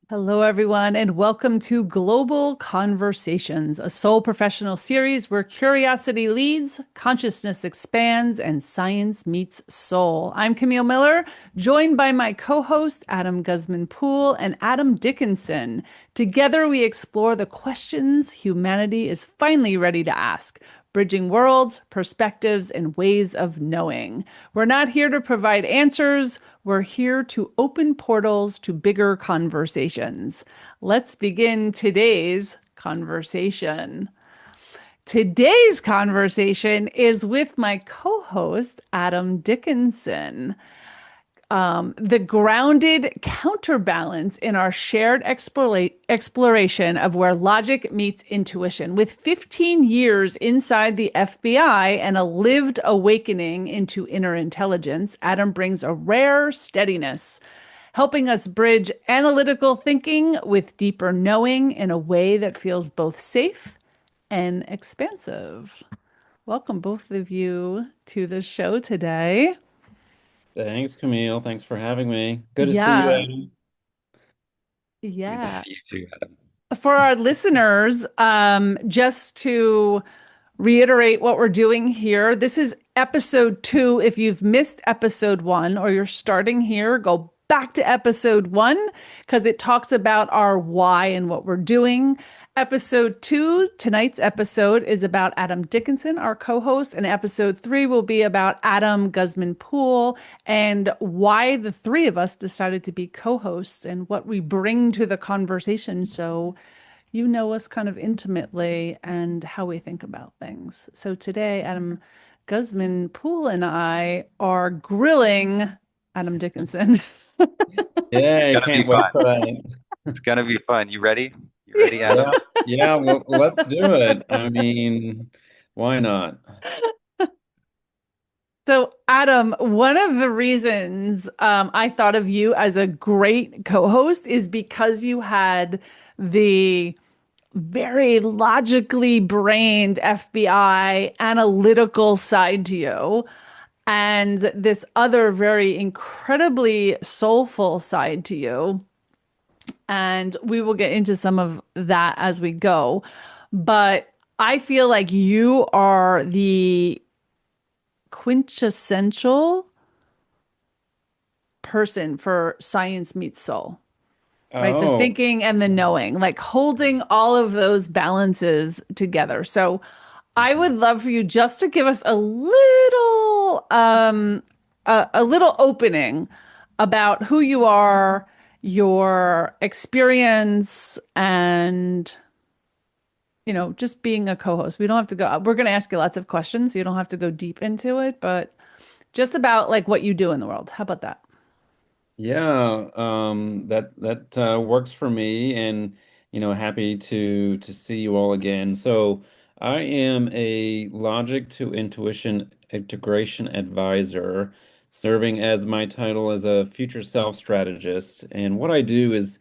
Hello, everyone, and welcome to Global Conversations, a soul professional series where curiosity leads, consciousness expands, and science meets soul. I'm Camille Miller, joined by my co host, Adam Guzman Poole and Adam Dickinson. Together, we explore the questions humanity is finally ready to ask, bridging worlds, perspectives, and ways of knowing. We're not here to provide answers. We're here to open portals to bigger conversations. Let's begin today's conversation. Today's conversation is with my co host, Adam Dickinson, the grounded counterbalance in our shared exploration of where logic meets intuition. With 15 years inside the FBI and a lived awakening into inner intelligence, Adam brings a rare steadiness, helping us bridge analytical thinking with deeper knowing in a way that feels both safe and expansive. Welcome, both of you, to the show today. Thanks, Camille. Thanks for having me. Good to see you, Yeah. Adam. Good to Yeah. see you too, Adam. For our listeners, just to reiterate what we're doing here, this is episode two. If you've missed episode one or you're starting here, go back to episode one because it talks about our why and what we're doing. Episode two, tonight's episode is about Adam Dickinson, our co host, and episode three will be about Adam Guzman Poole and why the three of us decided to be co hosts and what we bring to the conversation. So, you know us kind of intimately and how we think about things. So today, Adam Guzman Poole and I are grilling Adam Dickinson. It's Yay, gonna be can't wait fun. for that. It's gonna be fun. You ready? You ready, Yeah, Adam? yeah, well, let's do it. I mean, why not? So, Adam, one of the reasons I thought of you as a great co-host is because you had the very logically brained FBI analytical side to you, and this other very incredibly soulful side to you. And we will get into some of that as we go. But I feel like you are the quintessential person for science meets soul, right? The Oh, thinking and the knowing, like holding all of those balances together. So I would love for you just to give us a little opening about who you are, your experience, and just being a co-host. We don't have to go. We're going to ask you lots of questions, so you don't have to go deep into it, but just about like what you do in the world. How about that? yeah, that works for me, and happy to see you all again. So, I am a logic to intuition integration advisor, serving as my title as a future self strategist. And what I do is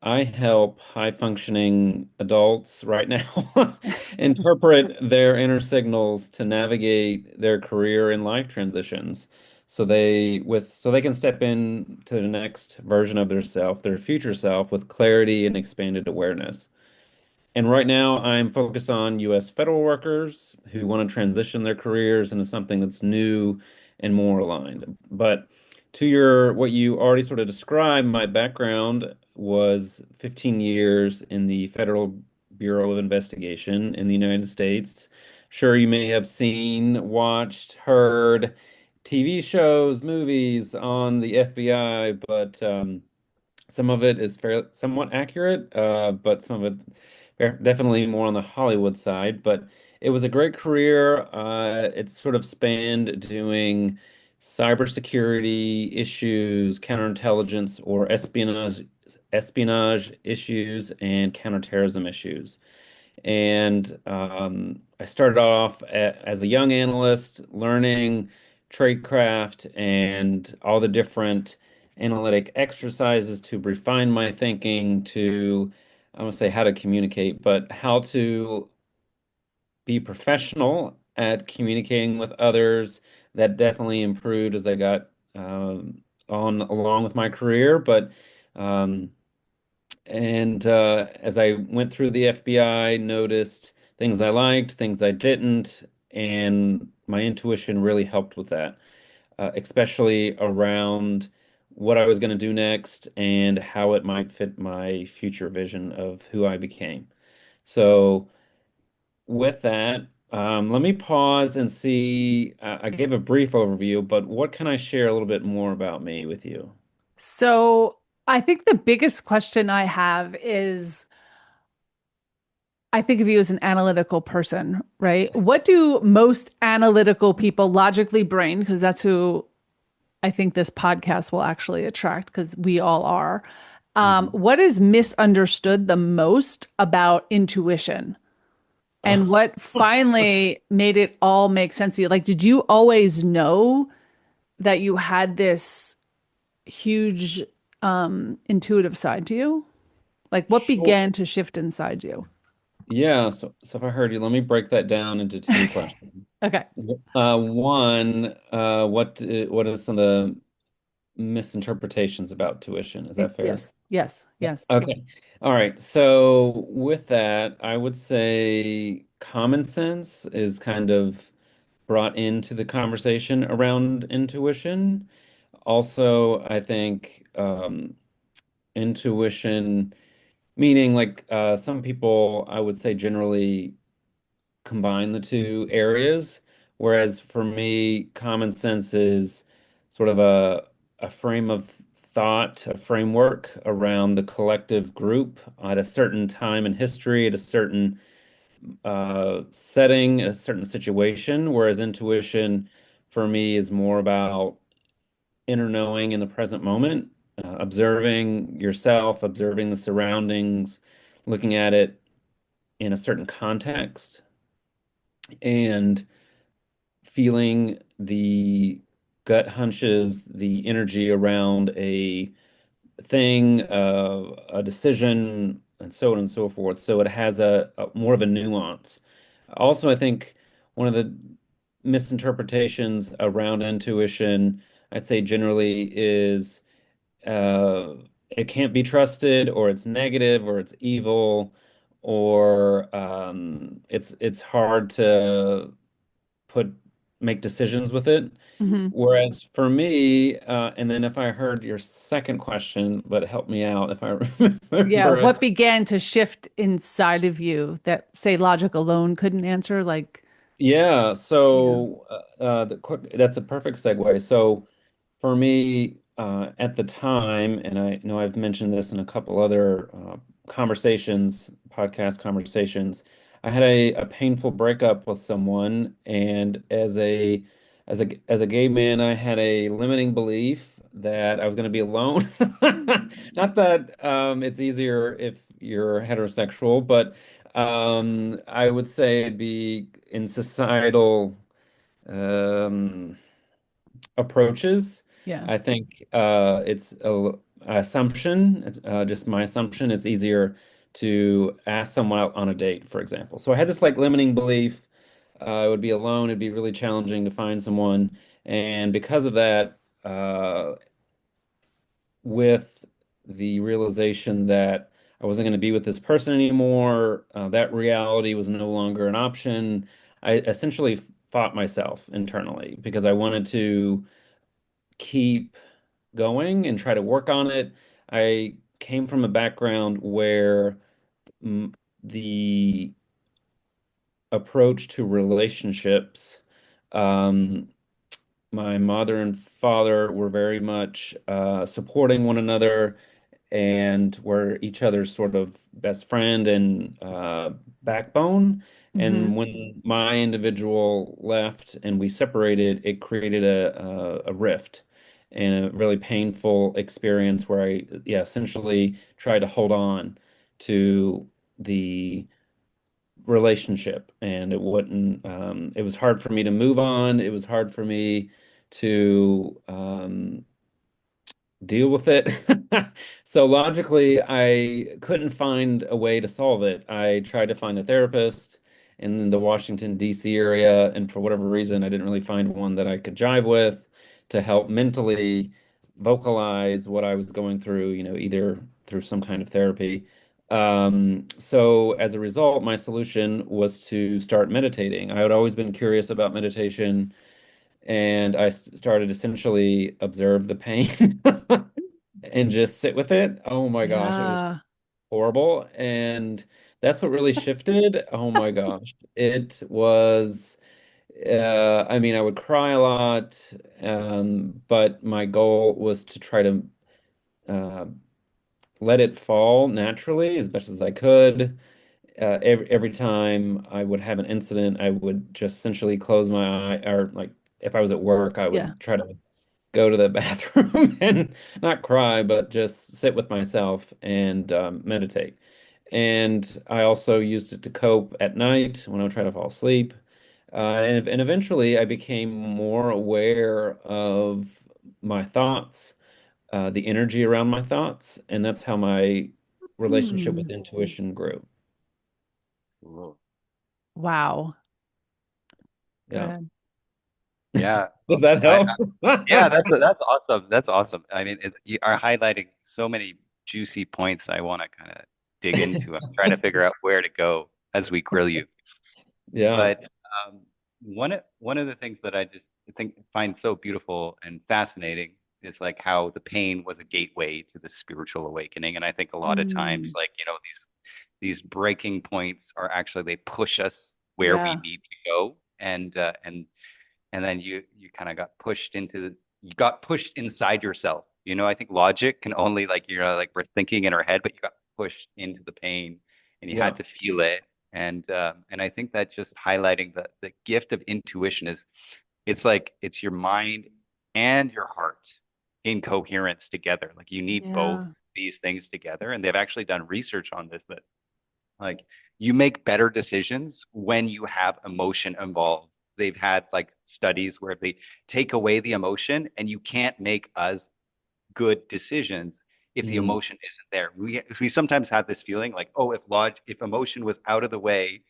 I help high functioning adults right now interpret their inner signals to navigate their career and life transitions so they can step in to the next version of their self, their future self with clarity and expanded awareness. And right now, I'm focused on U.S. federal workers who want to transition their careers into something that's new and more aligned. But to your what you already sort of described, my background was 15 years in the Federal Bureau of Investigation in the United States. Sure, you may have seen, watched, heard TV shows, movies on the FBI, but some of it is somewhat accurate, but some of it definitely more on the Hollywood side. But it was a great career. It sort of spanned doing cybersecurity issues, counterintelligence or espionage issues, and counterterrorism issues. And I started off as a young analyst, learning tradecraft and all the different analytic exercises to refine my thinking to, I don't want to say how to communicate, but how to be professional at communicating with others. That definitely improved as I got on along with my career. But um, And as I went through the FBI, noticed things I liked, things I didn't, and my intuition really helped with that, especially around what I was going to do next and how it might fit my future vision of who I became. So, with that, let me pause and see. I gave a brief overview, but what can I share a little bit more about me with you? So I think the biggest question I have is I think of you as an analytical person, right? What do most analytical people logically brain, because that's who I think this podcast will actually attract, because we all are. Mhm. What is misunderstood the most about intuition? And Oh, what finally made it all make sense to you? Like, did you always know that you had this huge intuitive side to you? Like, what sure. began to shift inside you? Yeah, so if I heard you, let me break that down into two questions. Okay. One, what are some of the misinterpretations about tuition? Is that fair? Yes, yes, Yeah. yes. Okay. All right. So with that, I would say common sense is kind of brought into the conversation around intuition. Also, I think intuition, meaning like some people, I would say generally combine the two areas, whereas for me, common sense is sort of a frame of thought, a framework around the collective group at a certain time in history, at a certain setting, a certain situation, whereas intuition for me is more about inner knowing in the present moment, observing yourself, observing the surroundings, looking at it in a certain context, and feeling the gut hunches, the energy around a thing, a decision, and so on and so forth. So it has a more of a nuance. Also, I think one of the misinterpretations around intuition, I'd say generally is uh, it can't be trusted, or it's negative, or it's evil, or it's hard to put make decisions with it. Hmm. Whereas for me, and then if I heard your second question, but help me out if I Yeah. remember it. What began to shift inside of you that, say, logic alone couldn't answer? Like, Yeah, yeah. so that's a perfect segue. So for me, at the time, and I know I've mentioned this in a couple other conversations, podcast conversations, I had a painful breakup with someone, and as a gay man, I had a limiting belief that I was going to be alone. Not that it's easier if you're heterosexual, but I would say it'd be in societal um, approaches. Yeah. I think it's a assumption. It's just my assumption. It's easier to ask someone out on a date, for example. So I had this like limiting belief. I would be alone. It'd be really challenging to find someone, and because of that, with the realization that I wasn't going to be with this person anymore, that reality was no longer an option. I essentially fought myself internally because I wanted to keep going and try to work on it. I came from a background where mm, the approach to relationships, um, my mother and father were very much supporting one another and were each other's sort of best friend and backbone. Hmm. And when my individual left and we separated, it created a rift and a really painful experience where I, yeah, essentially tried to hold on to the relationship, and it wouldn't. It was hard for me to move on. It was hard for me to deal with it. So logically, I couldn't find a way to solve it. I tried to find a therapist in the Washington, D.C. area, and for whatever reason, I didn't really find one that I could jive with to help mentally vocalize what I was going through, either through some kind of therapy. So as a result, my solution was to start meditating. I had always been curious about meditation, and I started essentially observe the pain and just sit with it. Oh my gosh, it was Yeah. horrible. And that's what really shifted. Oh my gosh. It was, I mean, I would cry a lot, but my goal was to try to uh, let it fall naturally as best as I could. Every time I would have an incident, I would just essentially close my eye, or like if I was at work, I Yeah. would try to go to the bathroom and not cry, but just sit with myself and meditate. And I also used it to cope at night when I would try to fall asleep. And eventually I became more aware of my thoughts, the energy around my thoughts, and that's how my relationship with Hmm. intuition grew. Cool. Wow. Yeah. Good. Yeah. Does that help? Yeah, that's awesome. That's awesome. I mean, you are highlighting so many juicy points I want to kind of dig into. I'm trying to figure out where to go as we grill you. Yeah. But um, one of the things that I just think find so beautiful and fascinating is like how the pain was a gateway to the spiritual awakening. And I think a lot of times, Mm. like, these breaking points are actually they push us where we Yeah. need to go. And then you kind of got pushed you got pushed inside yourself. I think logic can only like like we're thinking in our head, but you got pushed into the pain and you had Yeah. to feel it. And I think that just highlighting the gift of intuition is it's like it's your mind and your heart in coherence together. Like you need both Yeah. these things together. And they've actually done research on this that like you make better decisions when you have emotion involved. They've had like studies where they take away the emotion and you can't make as good decisions if the Mm, emotion isn't there. We sometimes have this feeling like, oh, if emotion was out of the way,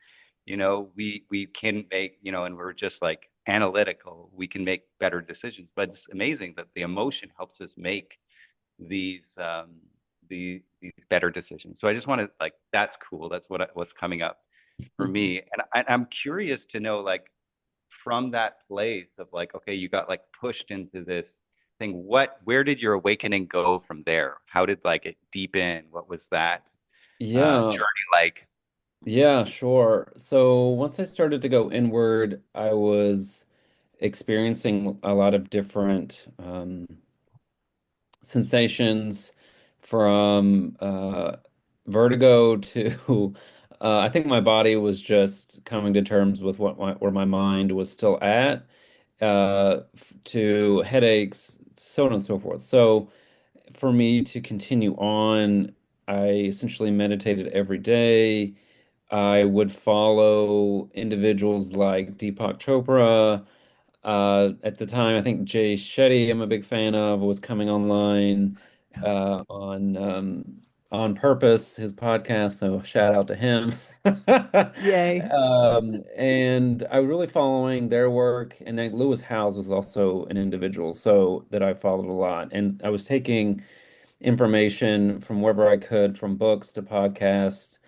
we can make, and we're just like analytical, we can make better decisions. But it's amazing that the emotion helps us make these these better decisions. So I just want to like that's cool. That's what's coming up for me. And I'm curious to know like from that place of like okay, you got like pushed into this thing. Where did your awakening go from there? How did like it deepen? What was that Yeah. journey like? Yeah, sure. So once I started to go inward, I was experiencing a lot of different sensations from vertigo to I think my body was just coming to terms with where my mind was still at, to headaches, so on and so forth. So for me to continue on, I essentially meditated every day. I would follow individuals like Deepak Chopra. At the time, I think Jay Shetty, I'm a big fan of, was coming online on Purpose, his podcast. So shout out to him. Yay. And I was really following their work. And then Lewis Howes was also an individual, so that I followed a lot. And I was taking information from wherever I could, from books to podcasts,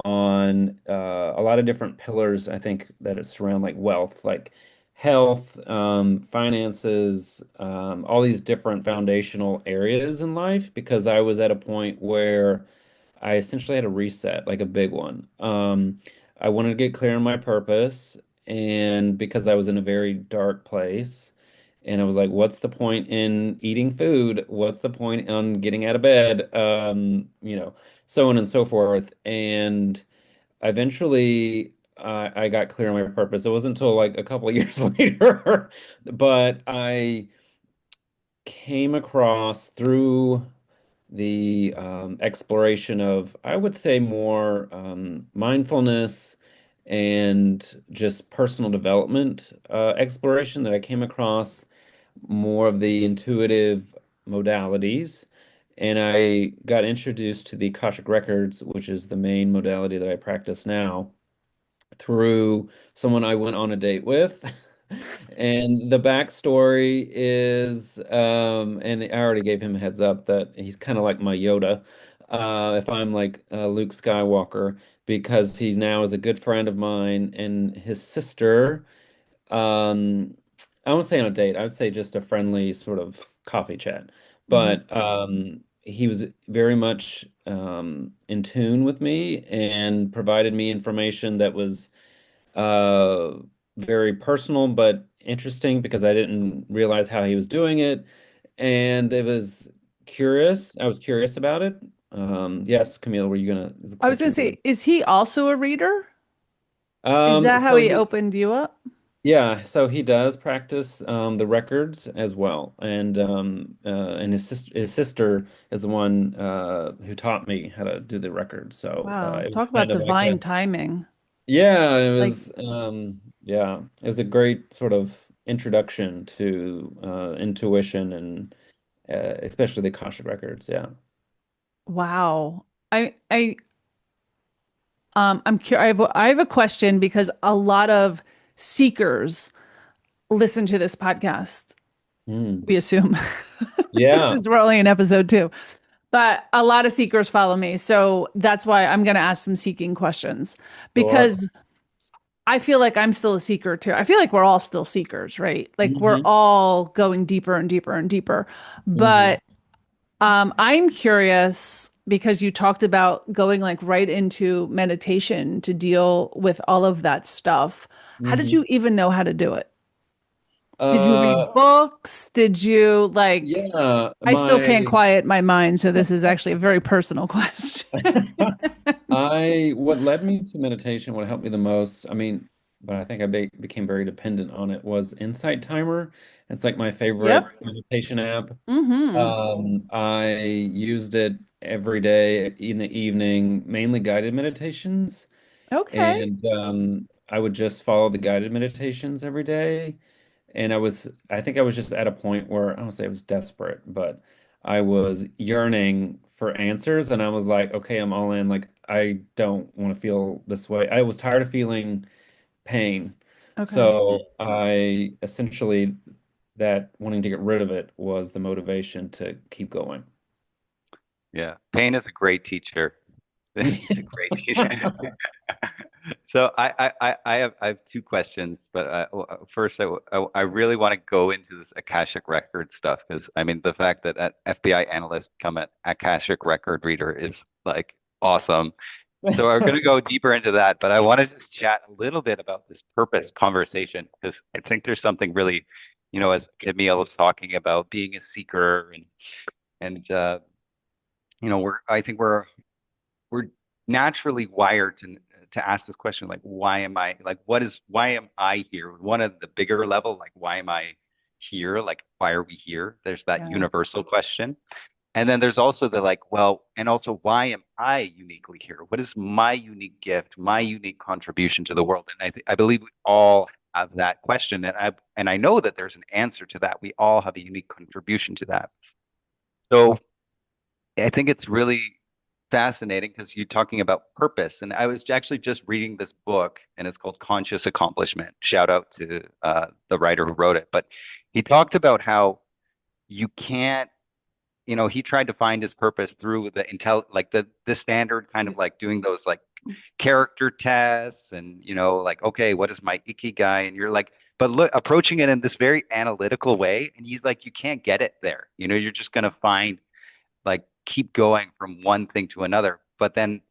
on a lot of different pillars, I think, that surround like wealth, like health, finances, all these different foundational areas in life, because I was at a point where I essentially had a reset, like a big one. I wanted to get clear on my purpose, and because I was in a very dark place, and I was like, what's the point in eating food? What's the point on getting out of bed? So on and so forth. And eventually, I got clear on my purpose. It wasn't until like a couple of years later, but I came across through the exploration of, I would say, more mindfulness and just personal development exploration, that I came across more of the intuitive modalities. And I got introduced to the Akashic Records, which is the main modality that I practice now, through someone I went on a date with. And the backstory is, and I already gave him a heads up that he's kind of like my Yoda. if I'm like Luke Skywalker, because he now is a good friend of mine, and his sister. Um, I won't say on a date. I would say just a friendly sort of coffee chat. Hmm. But he was very much in tune with me and provided me information that was uh, very personal but interesting because I didn't realize how he was doing it, and it was curious. I was curious about it. Yes, Camille, were you gonna? It looks I was like gonna you're gonna. say, is he also a reader? Is that how So he opened you up? yeah, so he does practice the records as well, and his sister is the one who taught me how to do the records. So Wow, it was talk about kind of like divine a timing. yeah, it Like, was it was a great sort of introduction to intuition and especially the Akashic records. Yeah. wow. I'm curious. I have a question because a lot of seekers listen to this podcast. Mm. We assume, Yeah, since we're only in episode 2, but a lot of seekers follow me. So that's why I'm going to ask some seeking questions sure. because I feel like I'm still a seeker too. I feel like we're all still seekers, right? Like we're Hmm. all going deeper and deeper and deeper. Hmm. But I'm curious because you talked about going like right into meditation to deal with all of that stuff. How did you Hmm. even know how to do it? Did you read Uh, books? Did you like, yeah, I still can't my quiet my mind, so this is actually a very personal question. I what led me to meditation, what helped me the most, I mean, but I think I became very dependent on it was Insight Timer. It's like my favorite Yep. meditation app. Mm-hmm. I used it every day in the evening, mainly guided meditations, Okay. and I would just follow the guided meditations every day. And I think I was just at a point where I don't say I was desperate, but I was yearning for answers. And I was like, okay, I'm all in. Like, I don't want to feel this way. I was tired of feeling pain. Okay. So I essentially, that wanting to get rid of it was the motivation to keep going. Yeah. Pain is a great teacher. He's a great teacher. So I have two questions, but first I really want to go into this Akashic record stuff because I mean the fact that an FBI analyst become an Akashic record reader is like awesome. So we're going to go deeper into that, but I want to just chat a little bit about this purpose conversation because I think there's something really, as Camille was talking about being a seeker and I think we're naturally wired to ask this question like why am I like why am I here? One of the bigger level like why am I here? Like why are we here? There's that Yeah. universal question. And then there's also the like well and also why am I uniquely here? What is my unique gift, my unique contribution to the world? And I believe we all have that question and I know that there's an answer to that. We all have a unique contribution to that. So I think it's really fascinating because you're talking about purpose. And I was actually just reading this book, and it's called Conscious Accomplishment. Shout out to the writer who wrote it. But he talked about how you can't, he tried to find his purpose through like the standard kind of like doing those like character tests and, like, okay, what is my ikigai? And you're like, but look, approaching it in this very analytical way, and he's like, you can't get it there. You're just going to find like keep going from one thing to another. But then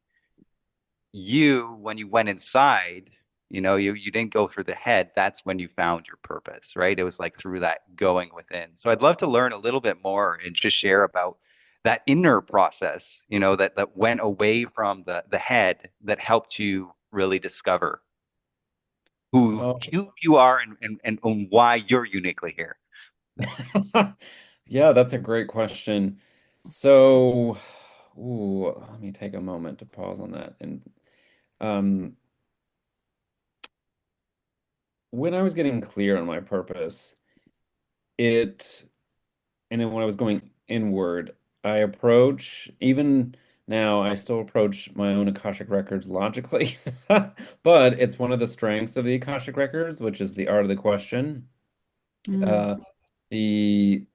when you went inside, you didn't go through the head. That's when you found your purpose, right? It was like through that going within. So I'd love to learn a little bit more and just share about that inner process, that went away from the head that helped you really discover who Oh, who you are and why you're uniquely here. yeah, that's a great question. So, let me take a moment to pause on that. And um, when I was getting clear on my purpose, it, and then when I was going inward, even now, I still approach my own Akashic records logically, but it's one of the strengths of the Akashic records, which is the art of the question. Mm. Uh, the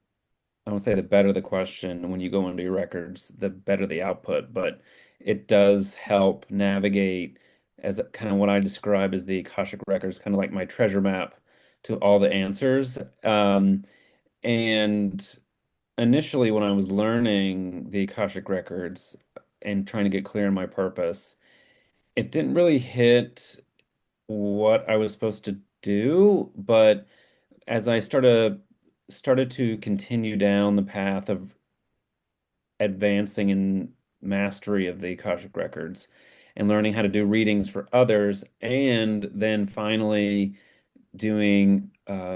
I would say the better the question when you go into your records, the better the output. But it does help navigate as kind of what I describe as the Akashic records, kind of like my treasure map to all the answers. And initially, when I was learning the Akashic records and trying to get clear on my purpose, it didn't really hit what I was supposed to do. But as I started to continue down the path of advancing in mastery of the Akashic records and learning how to do readings for others, and then finally doing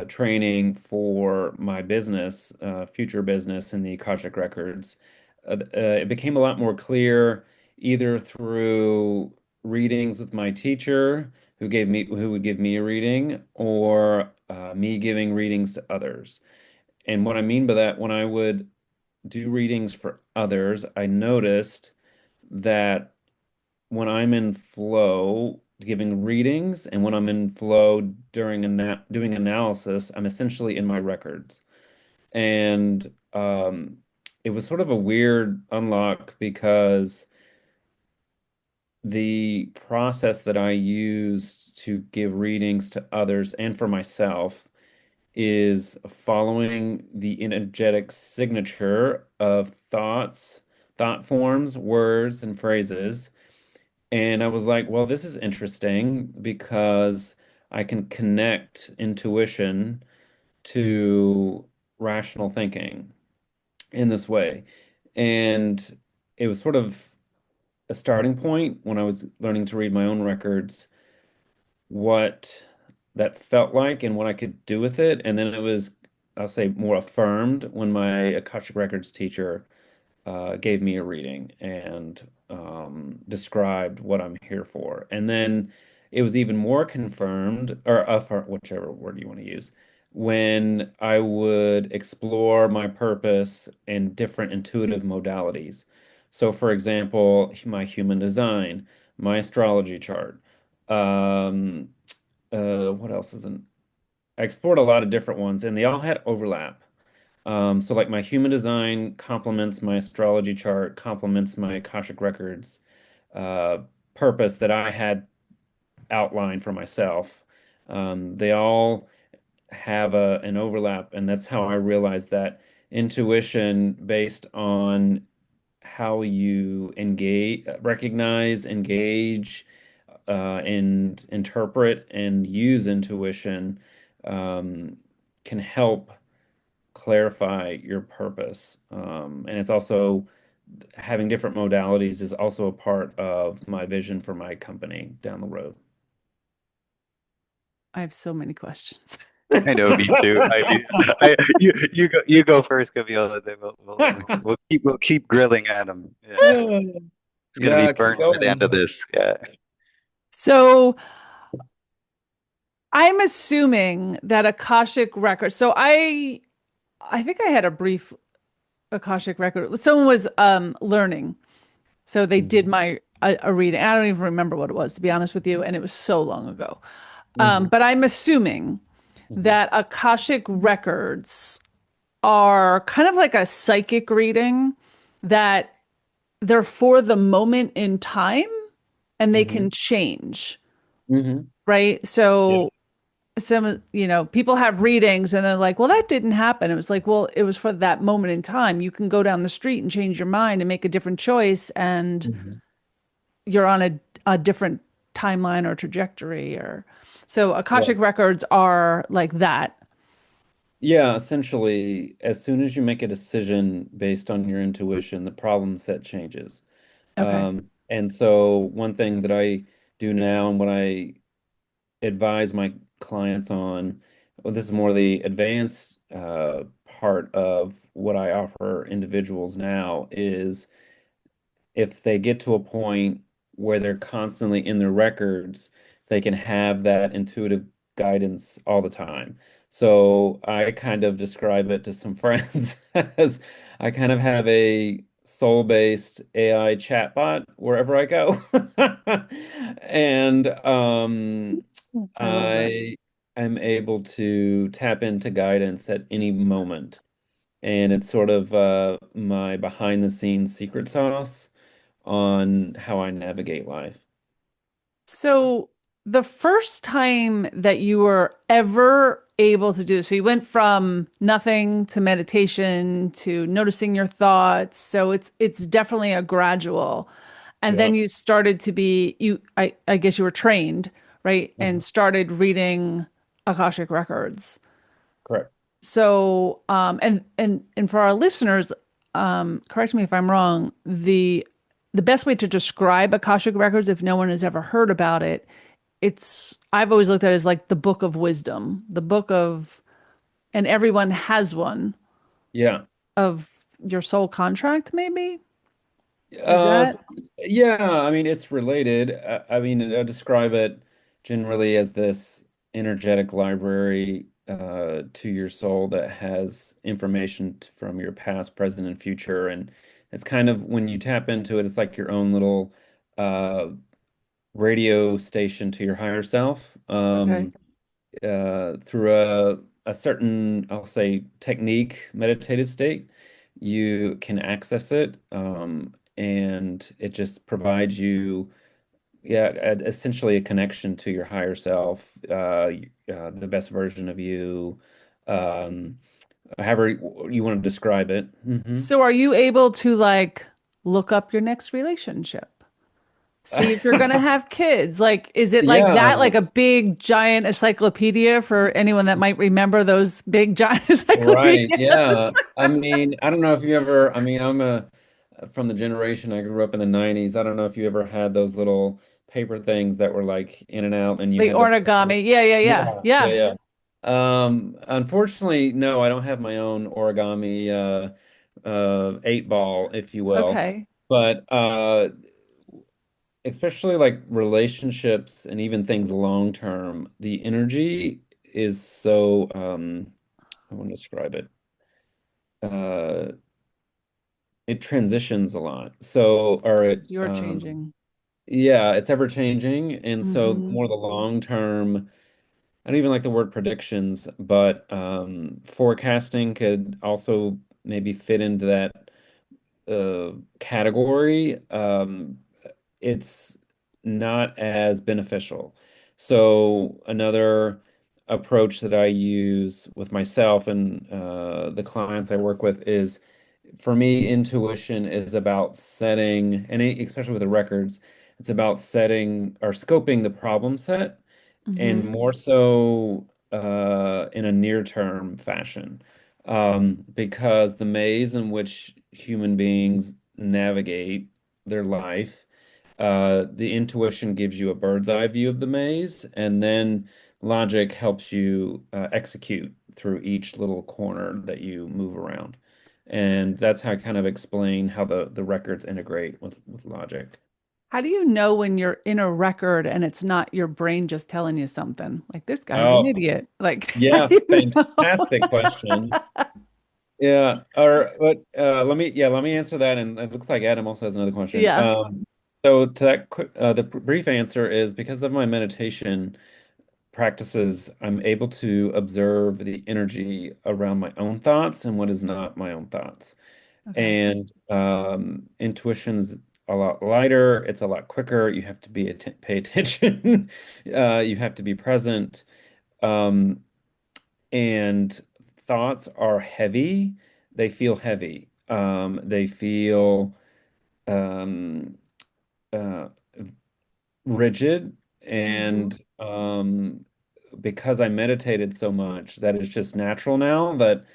training for my business, future business in the Akashic records, it became a lot more clear either through readings with my teacher who would give me a reading, or me giving readings to others. And what I mean by that, when I would do readings for others, I noticed that when I'm in flow giving readings and when I'm in flow during doing analysis, I'm essentially in my records. And it was sort of a weird unlock because the process that I used to give readings to others and for myself is following the energetic signature of thought forms, words, and phrases. And I was like, well, this is interesting because I can connect intuition to rational thinking in this way. And it was sort of a starting point when I was learning to read my own records, what that felt like and what I could do with it. And then it was, I'll say, more affirmed when my Akashic Records teacher gave me a reading and described what I'm here for. And then it was even more confirmed, or whichever word you want to use, when I would explore my purpose in different intuitive modalities. So, for example, my human design, my astrology chart. Um, what else isn't? I explored a lot of different ones, and they all had overlap. So like my human design complements my astrology chart, complements my Akashic Records uh, purpose that I had outlined for myself. They all have an overlap, and that's how I realized that intuition based on how you engage, and interpret and use intuition um, can help clarify your purpose. And it's also having different modalities is also a part of my vision for my company down the road. I have so many questions. I know, me too. I mean, you go first, Camille, and then we'll keep grilling at him. Yeah, it's gonna be Yeah, keep burnt by the end of going. this. Yeah. So I'm assuming that Akashic record. So I think I had a brief Akashic record. Someone was learning. So they did Mhm, my a reading. I don't even remember what it was, to be honest with you, and it was so long ago. mhm, But I'm assuming mhm, that Akashic records are kind of like a psychic reading, that they're for the moment in time and they mhm, can change, mhm. right? Yeah. So some, people have readings and they're like, well, that didn't happen. It was like, well, it was for that moment in time. You can go down the street and change your mind and make a different choice, and Mhm. you're on a different timeline or trajectory. Or so Yeah. Akashic records are like that. Yeah, essentially, as soon as you make a decision based on your intuition, the problem set changes. Okay. And so one thing that I do now and what I advise my clients on, well, this is more the advanced part of what I offer individuals now, is if they get to a point where they're constantly in their records, they can have that intuitive guidance all the time. So I kind of describe it to some friends as I kind of have a soul-based AI chatbot wherever I go. And I love that. I am able to tap into guidance at any moment. and it's sort of my behind the scenes secret sauce on how I navigate life. So the first time that you were ever able to do, so you went from nothing to meditation to noticing your thoughts. So it's definitely a gradual. And then Yeah. you started to be I guess you were trained, right? And Mhm. started reading Akashic records. Correct. So and for our listeners, correct me if I'm wrong, the best way to describe Akashic records, if no one has ever heard about it, it's I've always looked at it as like the book of wisdom, the book of, and everyone has one Yeah. of your soul contract, maybe? Is Uh, that s- yeah, I mean, it's related. I mean, I describe it generally as this energetic library to your soul that has information from your past, present, and future. And it's kind of when you tap into it, it's like your own little uh, radio station to your higher self. okay? Through a certain, I'll say, technique, meditative state, you can access it, and it just provides you, yeah, essentially a connection to your higher self, the best version of you, um, however you want to describe it. So are you able to like look up your next relationship? See if you're gonna have kids. Like, is it like Yeah, that, like a big giant encyclopedia for anyone that might remember those big giant right. encyclopedias? Yeah. I mean, I don't know if you ever, I mean, I'm a from the generation I grew up in the 90s. I don't know if you ever had those little paper things that were like in and out and you The had to flip it. origami. Yeah, yeah, yeah. Yeah, yeah, Yeah. yeah. Unfortunately, no, I don't have my own origami eight ball, if you will. Okay. But especially like relationships and even things long term, the energy is so I want to describe it. Uh, it transitions a lot. So, or it, You're changing. yeah, it's ever changing. And so, Hmm. more the long term, I don't even like the word predictions, but forecasting could also maybe fit into that category. It's not as beneficial. So, another approach that I use with myself and the clients I work with is for me, intuition is about setting, and especially with the records, it's about setting or scoping the problem set and Hmm. more so in a near-term fashion. Because the maze in which human beings navigate their life, the intuition gives you a bird's eye view of the maze, and then logic helps you execute through each little corner that you move around. And that's how I kind of explain how the records integrate with logic. How do you know when you're in a record and it's not your brain just telling you something? Like this guy's an Oh, idiot. Like, how yeah, do you know? fantastic question. Yeah, or but let me answer that, and it looks like Adam also has another question. Yeah. So to that, the brief answer is because of my meditation practices, I'm able to observe the energy around my own thoughts and what is not my own thoughts. Okay. And intuition's a lot lighter. It's a lot quicker. You have to pay attention. You have to be present. Um, and thoughts are heavy. They feel heavy. They feel um, uh, rigid. Hmm. And because I meditated so much, that is just natural now that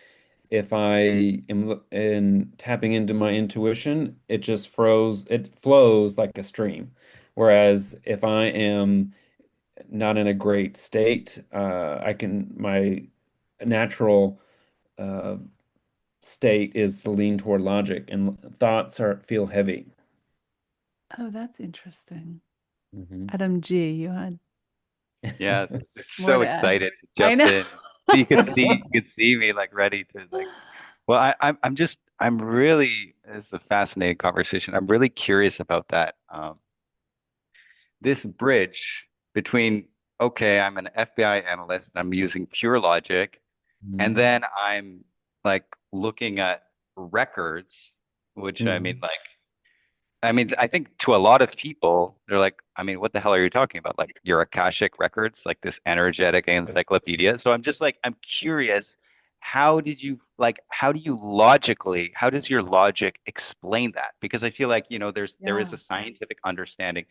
if I am in tapping into my intuition, it flows like a stream. Whereas if I am not in a great state, my natural uh, state is to lean toward logic, and thoughts are feel heavy. Oh, that's interesting. Hmm. Adam G, you had Yeah, I was just more so to add. excited to I jump know. in. You could see me like ready to like. Well, I'm just I'm really it's a fascinating conversation. I'm really curious about that. This bridge between okay, I'm an FBI analyst and I'm using pure logic, and Mhm. then I'm like looking at records, which Mhm. I mean, I think to a lot of people, they're like, I mean, what the hell are you talking about? Like your Akashic records, like this energetic encyclopedia. So I'm just like, I'm curious, how do you logically, how does your logic explain that? Because I feel like, there is Yeah. a scientific understanding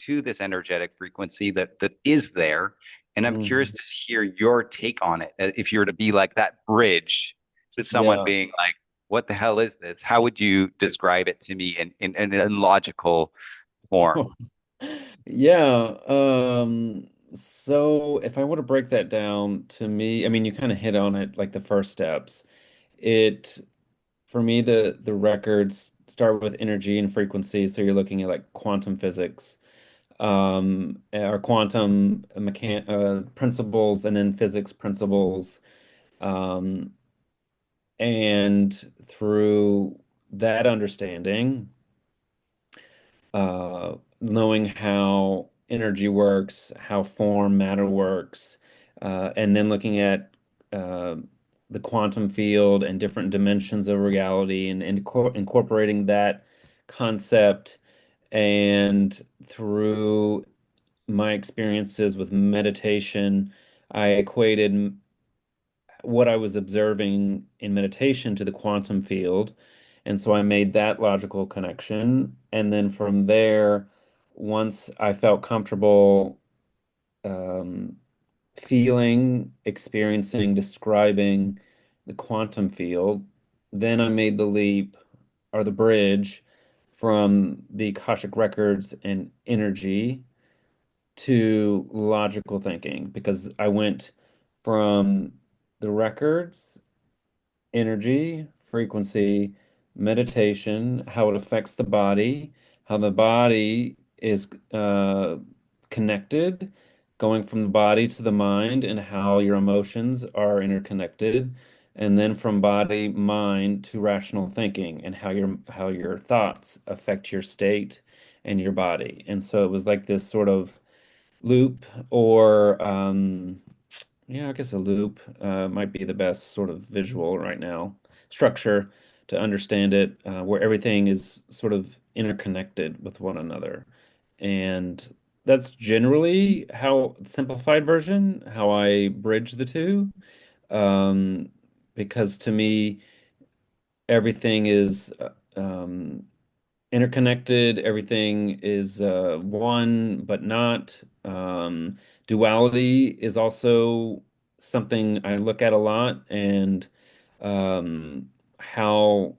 to this energetic frequency that is there. And I'm curious Mhm. to hear your take on it. If you're to be like that bridge to someone Yeah. being like, what the hell is this? How would you describe it to me in a logical form? Yeah. So if I were to break that down to me, I mean, you kind of hit on it like the first steps. It For me, the records start with energy and frequency. So you're looking at like quantum physics, or quantum principles, and then physics principles. Um, and through that understanding, knowing how energy works, how form, matter works, and then looking at uh, the quantum field and different dimensions of reality and incorporating that concept. And through my experiences with meditation, I equated what I was observing in meditation to the quantum field. And so I made that logical connection. And then from there, once I felt comfortable um, feeling, experiencing, describing the quantum field, then I made the leap or the bridge from the Akashic records and energy to logical thinking because I went from the records, energy, frequency, meditation, how it affects the body, how the body is connected, going from the body to the mind, and how your emotions are interconnected, and then from body, mind to rational thinking, and how your thoughts affect your state and your body. And so it was like this sort of loop or yeah, I guess a loop might be the best sort of visual right now structure to understand it, where everything is sort of interconnected with one another. And that's generally how simplified version, how I bridge the two. Um, because to me, everything is interconnected. Everything is one, but not. Duality is also something I look at a lot, and how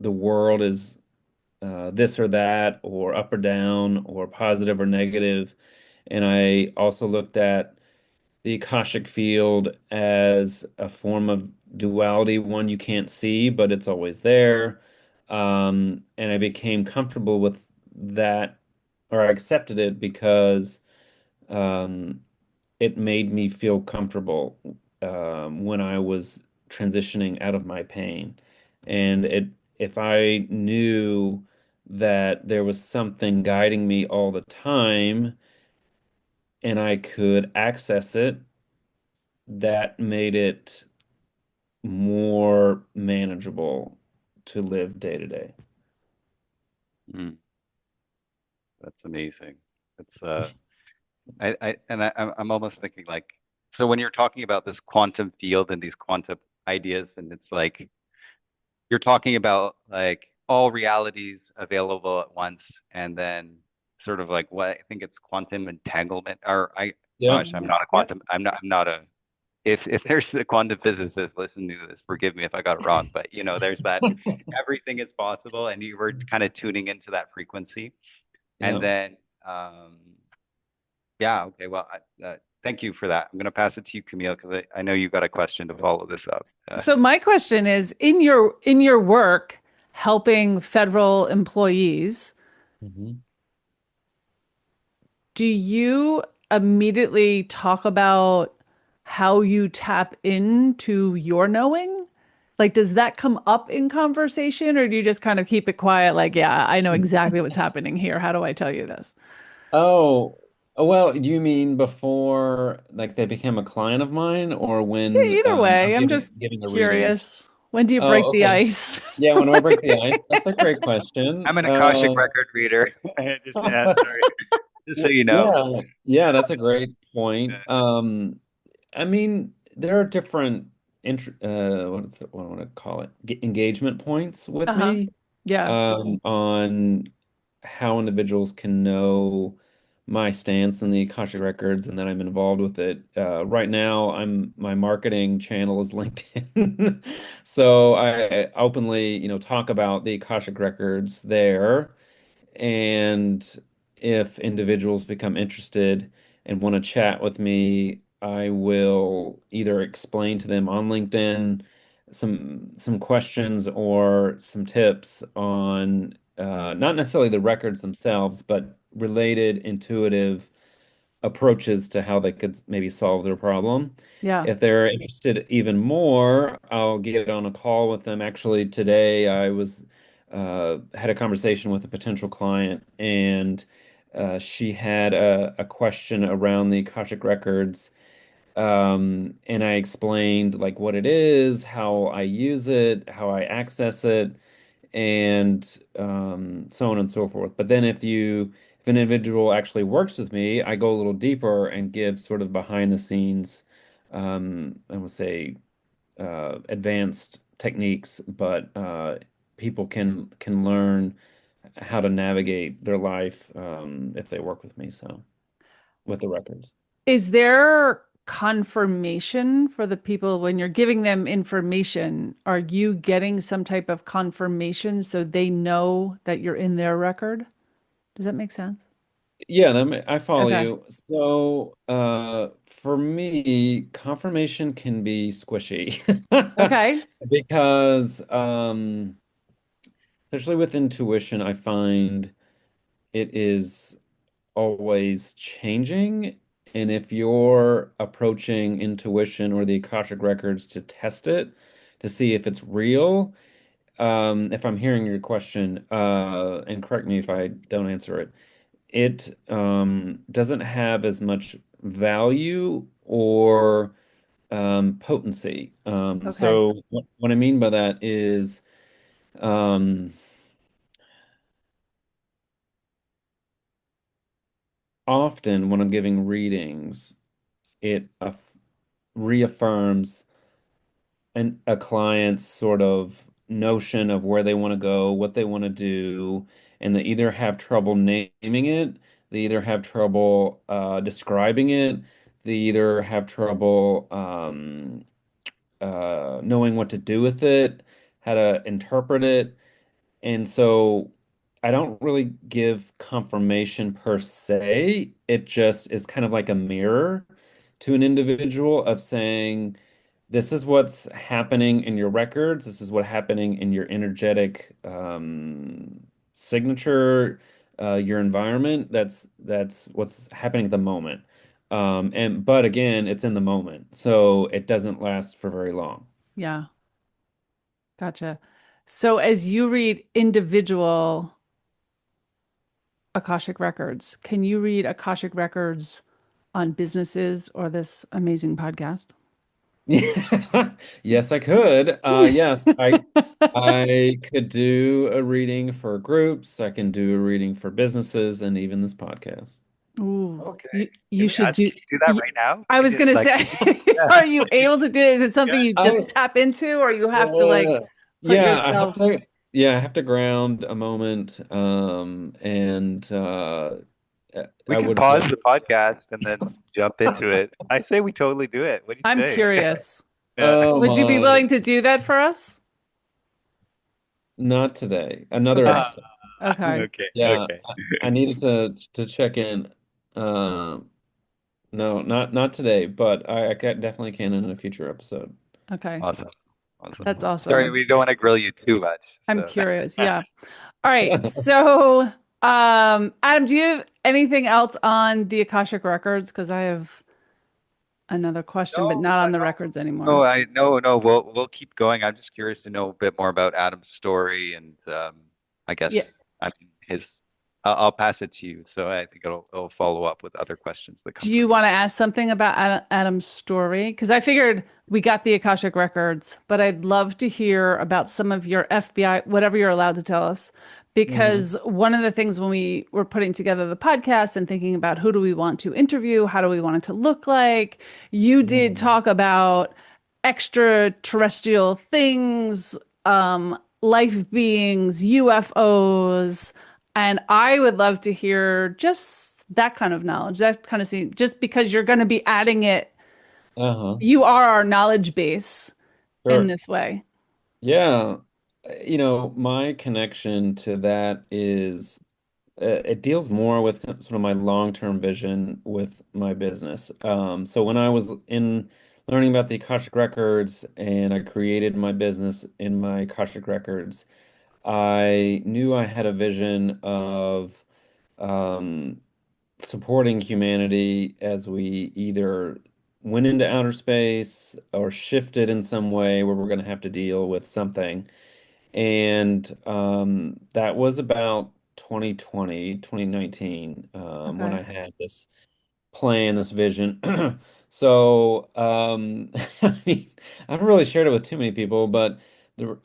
the world is this or that, or up or down, or positive or negative. And I also looked at the Akashic field as a form of duality, one you can't see, but it's always there. And I became comfortable with that, or I accepted it because um, it made me feel comfortable when I was transitioning out of my pain. And if I knew that there was something guiding me all the time and I could access it, that made it more manageable to live day to day. Mm, that's amazing. It's I'm almost thinking like, so when you're talking about this quantum field and these quantum ideas, and it's like you're talking about like all realities available at once, and then sort of like what I think it's quantum entanglement, or Yeah. gosh, I'm not a Yep. quantum, I'm not a if there's a quantum physicist listening to this, forgive me if I got it wrong, but there's that everything is possible, and you were kind of tuning into that frequency, and Yeah. then yeah, okay, well, thank you for that. I'm gonna pass it to you, Camille, because I know you got a question to follow this up. So my question is, in your work helping federal employees, Mhm. do you immediately talk about how you tap into your knowing? Like, does that come up in conversation, or do you just kind of keep it quiet? Like, yeah, I know exactly what's happening here. How do I tell you this? Oh, well, you mean before like they became a client of mine or Yeah, when either I'm way, I'm giving just giving a reading? curious. When do you break Oh, the okay. ice? Yeah, when do I break the ice? That's a great question. I'm an Akashic record reader. Just sorry, just so you know. Yeah, yeah, that's a great Yeah. point. I mean, there are different what I want to call it? Engagement points with Uh-huh. me Yeah. on how individuals can know my stance in the Akashic Records and that I'm involved with it. Right now, my marketing channel is LinkedIn. So I openly, talk about the Akashic Records there. And if individuals become interested and want to chat with me, I will either explain to them on LinkedIn some questions or some tips on not necessarily the records themselves, but related intuitive approaches to how they could maybe solve their problem. Yeah. If they're interested even more, I'll get on a call with them. Actually, today I was had a conversation with a potential client, and she had a question around the Akashic Records. And I explained like what it is, how I use it, how I access it, and so on and so forth. But then if an individual actually works with me, I go a little deeper and give sort of behind the scenes, I would say advanced techniques, but people can learn how to navigate their life if they work with me. So with the records. Is there confirmation for the people when you're giving them information? Are you getting some type of confirmation so they know that you're in their record? Does that make sense? Yeah, I follow Okay. you. So, for me, confirmation can be squishy Okay. because, especially with intuition, I find it is always changing. And if you're approaching intuition or the Akashic records to test it, to see if it's real, if I'm hearing your question, and correct me if I don't answer it, it doesn't have as much value or potency. Okay. So what I mean by that is um, often when I'm giving readings, it reaffirms a client's sort of notion of where they want to go, what they want to do, and they either have trouble naming it, they either have trouble describing it, they either have trouble knowing what to do with it, how to interpret it. And so I don't really give confirmation per se. It just is kind of like a mirror to an individual of saying, this is what's happening in your records. This is what's happening in your energetic signature, your environment. That's what's happening at the moment. And but again, it's in the moment, so it doesn't last for very long. Yeah. Gotcha. So as you read individual Akashic records, can you read Akashic records on businesses or this amazing podcast? Yes, I could. Yes, I could do a reading for groups. I can do a reading for businesses and even this podcast. Ooh, Okay. you Can we should ask? do. Can you do that y- right now? I was Could you gonna like? say, Yeah. are you Would you? able to do it? Is it something Yeah. you just I tap into, or you have to like Yeah, put yeah, I have yourself? to. Yeah, I have to ground a moment, and We I can would pause love. the podcast and then jump into it. I say we totally do it. What do you I'm say? curious. Yeah. Oh Would you be my, willing to do that for us? not today. Another Okay. Ah, episode. Okay. okay. Yeah, Okay. I needed to check in. No, not today, but definitely can in a future episode. Okay. Awesome. Awesome. That's Sorry, awesome. we don't want to grill you too much. I'm So curious. Yeah. All right. So, Adam, do you have anything else on the Akashic records? Because I have another question, but no, not on but the no, records no, anymore. I no. We'll keep going. I'm just curious to know a bit more about Adam's story and I guess Yeah. I mean his. I'll pass it to you. So I think it'll follow up with other questions that come Do you from want me. to ask something about Adam's story? Because I figured we got the Akashic Records, but I'd love to hear about some of your FBI, whatever you're allowed to tell us. Hmm. Because one of the things when we were putting together the podcast and thinking about who do we want to interview, how do we want it to look like, you did Hmm. talk about extraterrestrial things, life beings, UFOs. And I would love to hear just that kind of knowledge, that kind of scene, just because you're going to be adding it. Uh-huh. You are our knowledge base in Sure. this way. Yeah. My connection to that is it deals more with sort of my long-term vision with my business. So when I was in learning about the Akashic Records and I created my business in my Akashic Records, I knew I had a vision of um, supporting humanity as we either went into outer space or shifted in some way where we're going to have to deal with something. And that was about 2020, 2019, when Okay. I had this plan, this vision. So, I mean, I haven't really shared it with too many people, but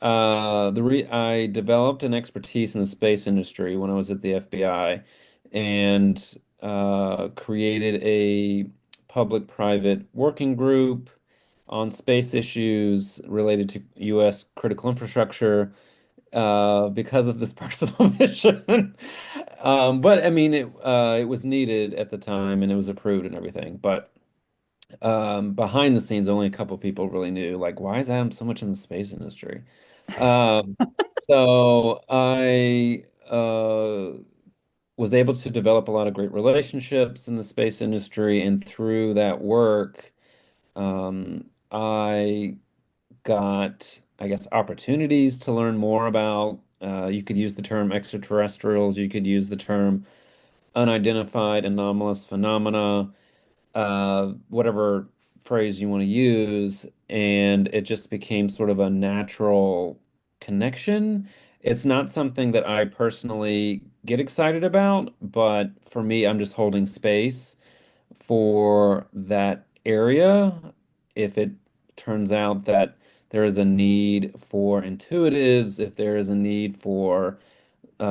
I developed an expertise in the space industry when I was at the FBI, and created a public-private working group on space issues related to U.S. critical infrastructure because of this personal mission. But I mean, it was needed at the time, and it was approved and everything. But behind the scenes, only a couple people really knew. Like, why is Adam so much in the space industry? Um, so I was able to develop a lot of great relationships in the space industry, and through that work, I got, I guess, opportunities to learn more about. You could use the term extraterrestrials, you could use the term unidentified anomalous phenomena, whatever phrase you want to use, and it just became sort of a natural connection. It's not something that I personally get excited about, but for me, I'm just holding space for that area. If it turns out that there is a need for intuitives, if there is a need for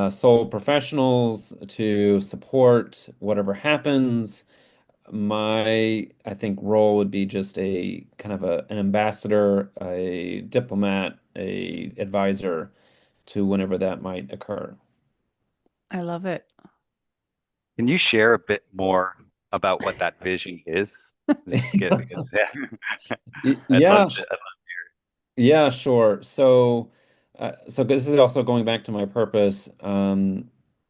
soul professionals to support whatever happens, I think, role would be just a kind of an ambassador, a diplomat, a advisor to whenever that might occur. I love it. Can you share a bit more about what that vision is? Just get because yeah, I'd love Yeah, to. yeah, sure. So this is also going back to my purpose.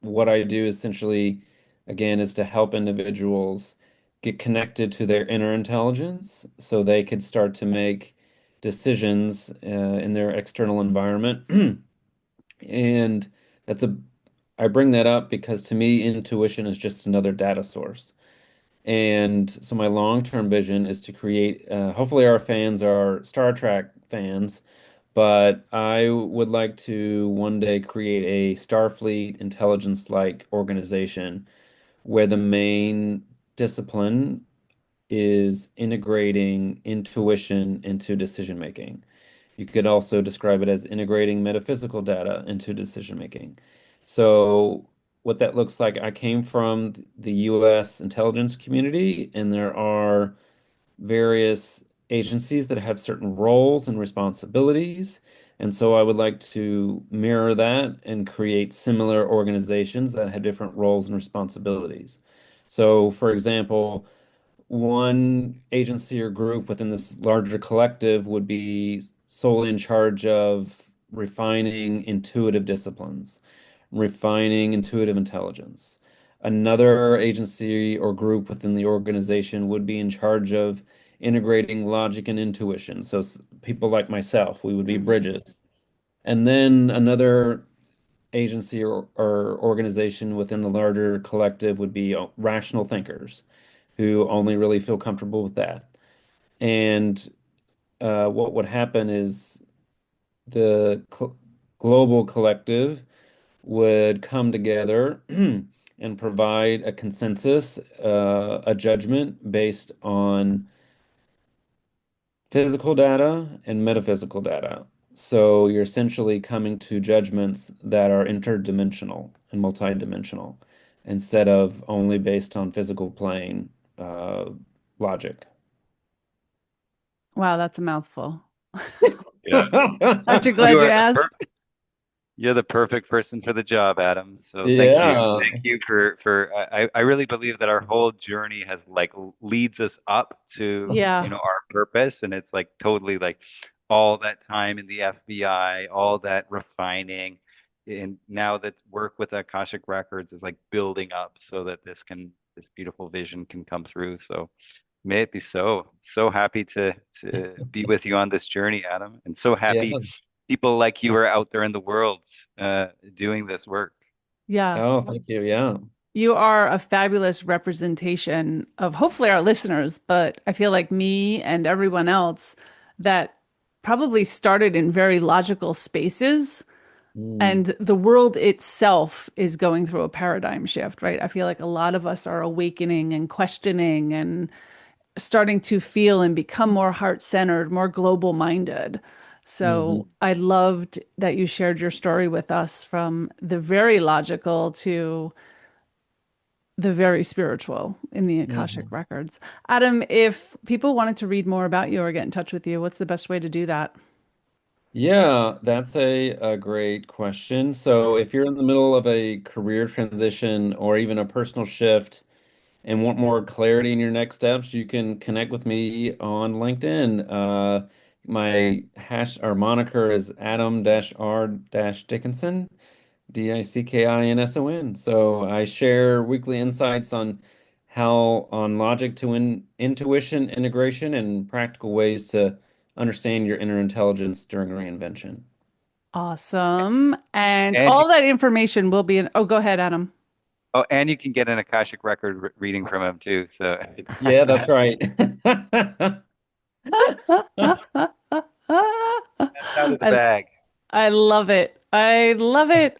What I do essentially, again, is to help individuals get connected to their inner intelligence so they could start to make decisions in their external environment. And that's a, I bring that up because to me, intuition is just another data source. And so my long-term vision is to create, hopefully our fans are Star Trek fans, but I would like to one day create a Starfleet intelligence-like organization where the main discipline is integrating intuition into decision making. You could also describe it as integrating metaphysical data into decision making. So, what that looks like, I came from the US intelligence community, and there are various agencies that have certain roles and responsibilities. And so I would like to mirror that and create similar organizations that have different roles and responsibilities. So, for example, one agency or group within this larger collective would be solely in charge of refining intuitive disciplines, refining intuitive intelligence. Another agency or group within the organization would be in charge of integrating logic and intuition. So people like myself, we would be Mhm. bridges. And then another agency or organization within the larger collective would be rational thinkers who only really feel comfortable with that. And what would happen is the global collective would come together and provide a consensus, a judgment based on physical data and metaphysical data. So you're essentially coming to judgments that are interdimensional and multidimensional instead of only based on physical plane uh, logic. Wow, that's a mouthful. Yeah. Aren't you You glad you are asked? you're the perfect person for the job, Adam. So thank you. Yeah. Thank you for I really believe that our whole journey has like leads us up to, Yeah. our purpose. And it's like totally like all that time in the FBI, all that refining. And now that work with Akashic Records is like building up so that this beautiful vision can come through. So may it be so. So happy to be with you on this journey, Adam, and so Yeah. happy people like you are out there in the world doing this work. Yeah. Oh, thank you. Yeah. You are a fabulous representation of hopefully our listeners, but I feel like me and everyone else that probably started in very logical spaces. Mm, And the world itself is going through a paradigm shift, right? I feel like a lot of us are awakening and questioning and starting to feel and become more heart-centered, more global-minded. So hmm I loved that you shared your story with us from the very logical to the very spiritual in the Akashic hmm records. Adam, if people wanted to read more about you or get in touch with you, what's the best way to do that? Yeah, that's a great question. So if you're in the middle of a career transition or even a personal shift and want more clarity in your next steps, you can connect with me on LinkedIn. My hash or moniker is Adam-R-Dickinson. Dickinson. So I share weekly insights on logic to intuition integration and practical ways to understand your inner intelligence during reinvention. Awesome. And And you, all that information will be in, oh, go ahead, Adam. oh, and you can get an Akashic record reading from him too. So Yeah, that's right. that's out of the I bag. I love it. I love it.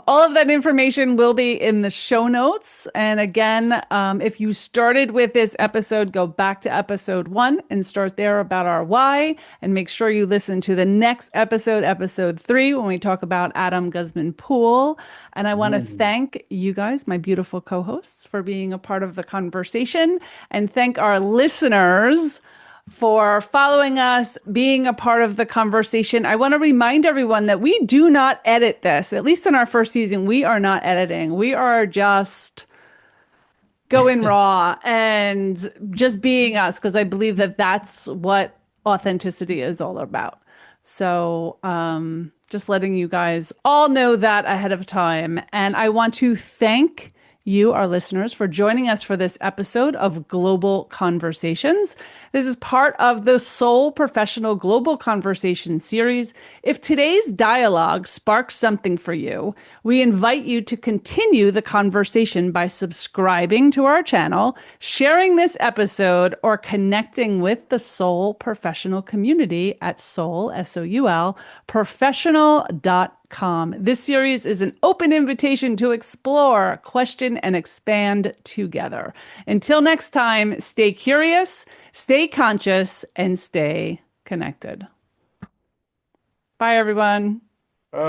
All of that information will be in the show notes. And again, if you started with this episode, go back to episode 1 and start there about our why. And make sure you listen to the next episode, episode 3, when we talk about Adam Guzman Poole. And I want to Mm, thank you guys, my beautiful co hosts, for being a part of the conversation, and thank our listeners for following us, being a part of the conversation. I want to remind everyone that we do not edit this. At least in our first season, we are not editing. We are just going raw and just being us because I believe that that's what authenticity is all about. So, just letting you guys all know that ahead of time. And I want to thank you, our listeners, for joining us for this episode of Global Conversations. This is part of the Soul Professional Global Conversation series. If today's dialogue sparks something for you, we invite you to continue the conversation by subscribing to our channel, sharing this episode, or connecting with the Soul Professional community at Soul, S-O-U-L, professional.com. This series is an open invitation to explore, question, and expand together. Until next time, stay curious, stay conscious, and stay connected. Bye, everyone.